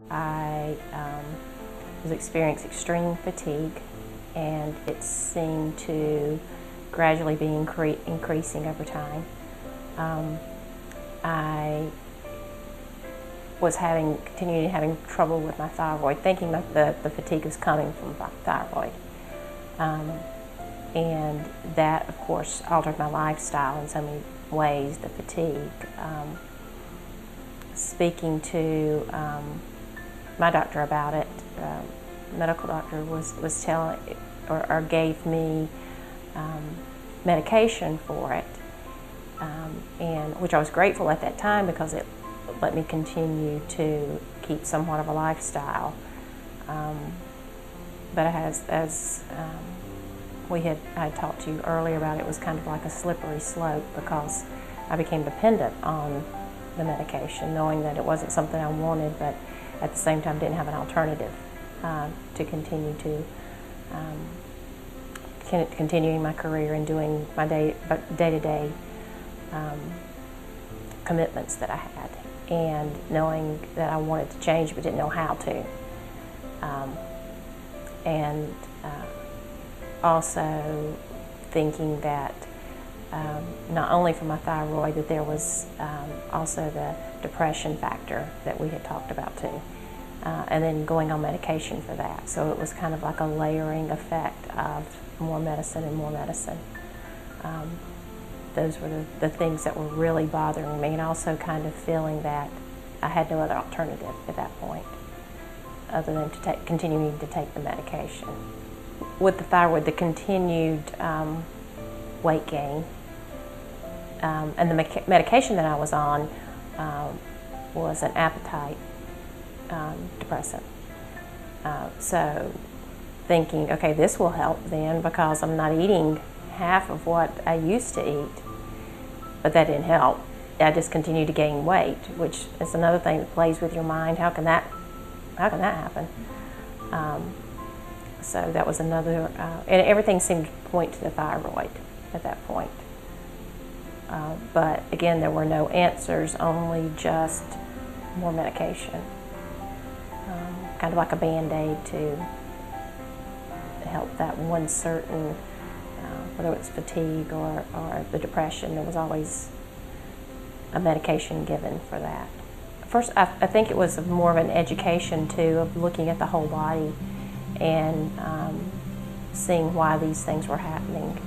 I was experiencing extreme fatigue, and it seemed to gradually be increasing over time. I was continuing having trouble with my thyroid, thinking that the fatigue was coming from my thyroid. And that, of course, altered my lifestyle in so many ways, the fatigue. Speaking to my doctor about it, medical doctor was telling, or gave me medication for it, and which I was grateful at that time because it let me continue to keep somewhat of a lifestyle. But as I had talked to you earlier about, it was kind of like a slippery slope because I became dependent on the medication, knowing that it wasn't something I wanted, but at the same time didn't have an alternative to continue to continuing my career and doing my day-to-day commitments that I had, and knowing that I wanted to change but didn't know how to. And also thinking that not only for my thyroid, that there was also the depression factor that we had talked about too, and then going on medication for that. So it was kind of like a layering effect of more medicine and more medicine. Those were the things that were really bothering me, and also kind of feeling that I had no other alternative at that point other than continuing to take the medication. With the thyroid, the continued weight gain, and the medication that I was on was an appetite depressant. So thinking, okay, this will help then because I'm not eating half of what I used to eat. But that didn't help. I just continued to gain weight, which is another thing that plays with your mind. How can that happen? So that was another, and everything seemed to point to the thyroid at that point. But again, there were no answers, only just more medication. Kind of like a Band-Aid to help that one certain, whether it was fatigue or the depression, there was always a medication given for that. First, I think it was more of an education too, of looking at the whole body and seeing why these things were happening,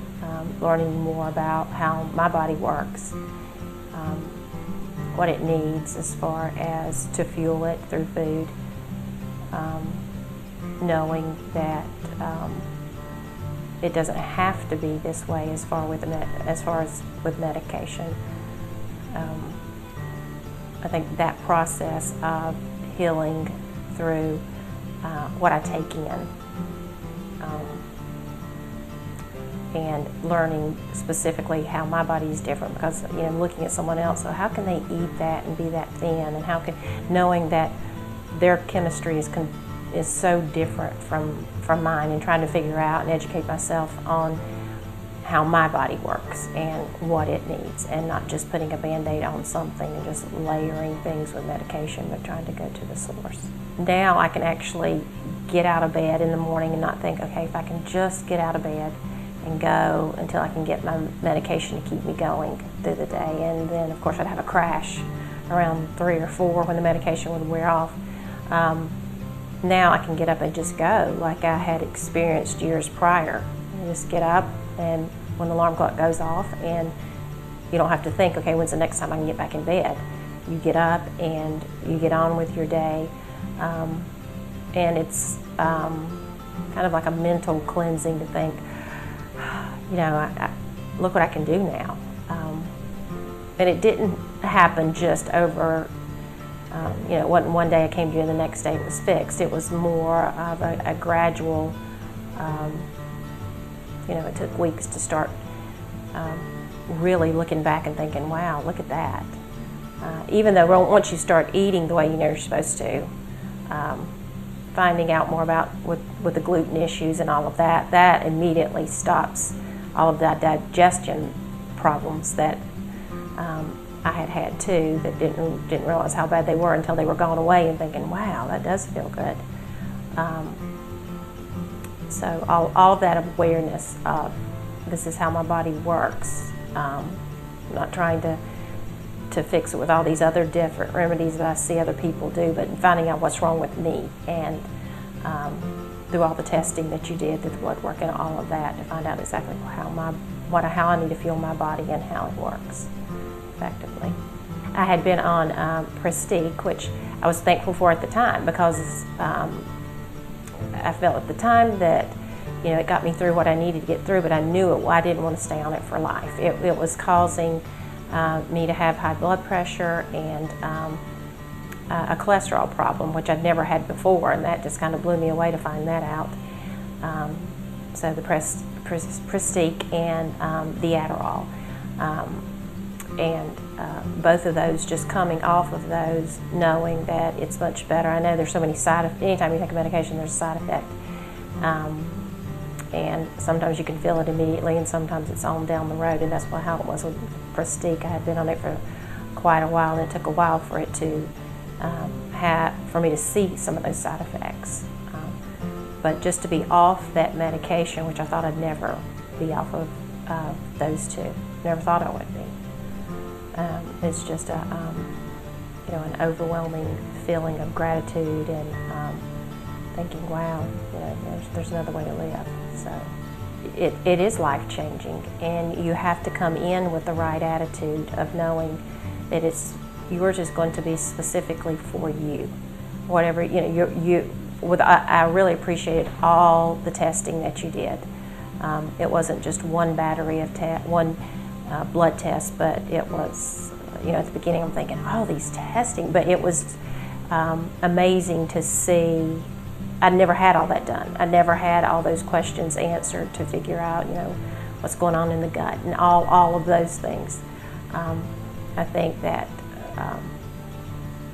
learning more about how my body works, what it needs as far as to fuel it through food, knowing that it doesn't have to be this way as far as with medication. I think that process of healing through what I take in, and learning specifically how my body is different, because looking at someone else, so how can they eat that and be that thin, and knowing that their chemistry is so different from mine, and trying to figure out and educate myself on how my body works and what it needs, and not just putting a Band-Aid on something and just layering things with medication, but trying to go to the source. Now I can actually get out of bed in the morning and not think, okay, if I can just get out of bed and go until I can get my medication to keep me going through the day. And then, of course, I'd have a crash around 3 or 4 when the medication would wear off. Now I can get up and just go like I had experienced years prior. You just get up, and when the alarm clock goes off, and you don't have to think, okay, when's the next time I can get back in bed? You get up and you get on with your day, and it's kind of like a mental cleansing to think, look what I can do now. And it didn't happen just over, it wasn't one day I came to you and the next day it was fixed. It was more of a gradual, it took weeks to start really looking back and thinking, wow, look at that. Even though once you start eating the way you know you're supposed to, finding out more about with the gluten issues and all of that, that immediately stops all of that digestion problems that I had had too that didn't realize how bad they were until they were gone away, and thinking, wow, that does feel good. So all of that awareness of this is how my body works. I'm not trying to fix it with all these other different remedies that I see other people do, but finding out what's wrong with me, and through all the testing that you did, through the blood work and all of that, to find out exactly how I need to feel my body and how it works effectively. I had been on Prestige, which I was thankful for at the time, because I felt at the time that it got me through what I needed to get through, but I knew I didn't want to stay on it for life. It was causing me to have high blood pressure and a cholesterol problem, which I'd never had before, and that just kind of blew me away to find that out. So the Prestige and the Adderall. And both of those, just coming off of those, knowing that it's much better. I know there's so many side effects. Anytime you take a medication, there's a side effect. And sometimes you can feel it immediately, and sometimes it's on down the road, and that's how it was with Prestige. I had been on it for quite a while, and it took a while for it to for me to see some of those side effects. But just to be off that medication, which I thought I'd never be off of those two, never thought I would be. It's just an overwhelming feeling of gratitude and thinking, wow, there's another way to live. So it is life-changing, and you have to come in with the right attitude of knowing that yours is going to be specifically for you. Whatever I really appreciated all the testing that you did. It wasn't just one battery of blood test, but it was, at the beginning I'm thinking, oh, these testing, but it was amazing to see. I'd never had all that done. I never had all those questions answered to figure out, what's going on in the gut and all of those things. I think that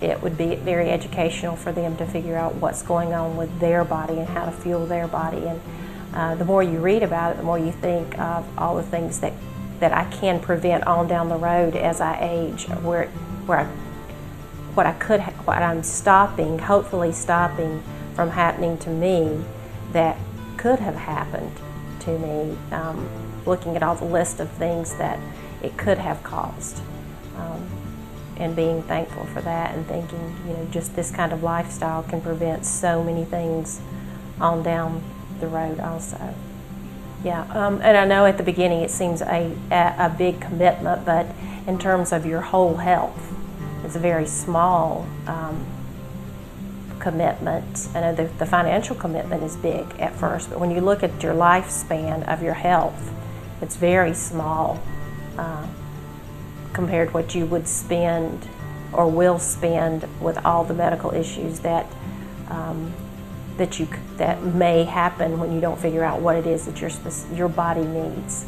it would be very educational for them to figure out what's going on with their body and how to fuel their body. And the more you read about it, the more you think of all the things that I can prevent on down the road as I age, what I'm stopping, hopefully stopping from happening to me that could have happened to me, looking at all the list of things that it could have caused, and being thankful for that, and thinking, just this kind of lifestyle can prevent so many things on down the road also. Yeah, and I know at the beginning it seems a big commitment, but in terms of your whole health, it's a very small commitment. I know the financial commitment is big at first, but when you look at your lifespan of your health, it's very small compared to what you would spend or will spend with all the medical issues that may happen when you don't figure out what it is that your body needs.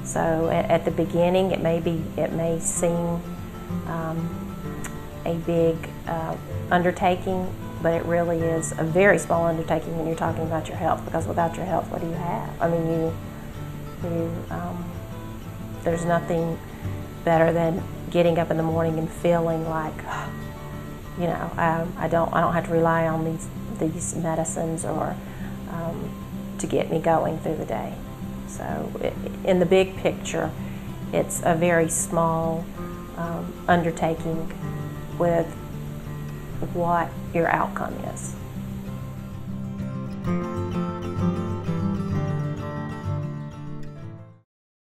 So at the beginning, it may seem a big undertaking, but it really is a very small undertaking when you're talking about your health. Because without your health, what do you have? I mean, there's nothing better than getting up in the morning and feeling like, I don't have to rely on these medicines or to get me going through the day. So in the big picture, it's a very small undertaking with what your outcome is.